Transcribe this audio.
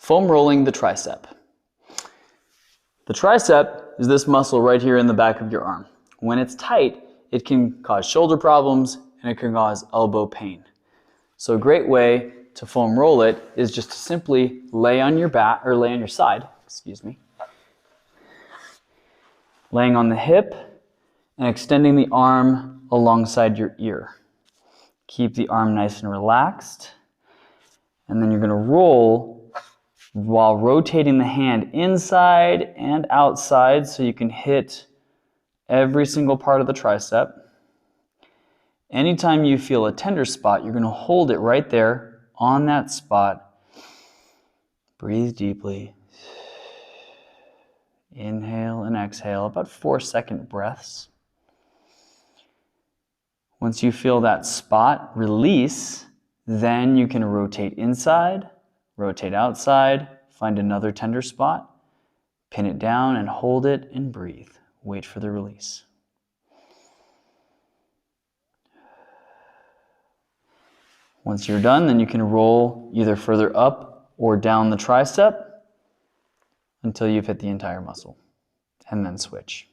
Foam rolling the tricep. The tricep is this muscle right here in the back of your arm. When it's tight, it can cause shoulder problems and it can cause elbow pain. So a great way to foam roll it is just to simply lay on your back or lay on your side, laying on the hip and extending the arm alongside your ear. Keep the arm nice and relaxed, and then you're going to roll while rotating the hand inside and outside so you can hit every single part of the tricep. Anytime you feel a tender spot, you're going to hold it right there on that spot. Breathe deeply. Inhale and exhale, about 4-second breaths. Once you feel that spot release, then you can rotate inside, rotate outside, find another tender spot, pin it down and hold it and breathe. Wait for the release. Once you're done, then you can roll either further up or down the tricep until you've hit the entire muscle, and then switch.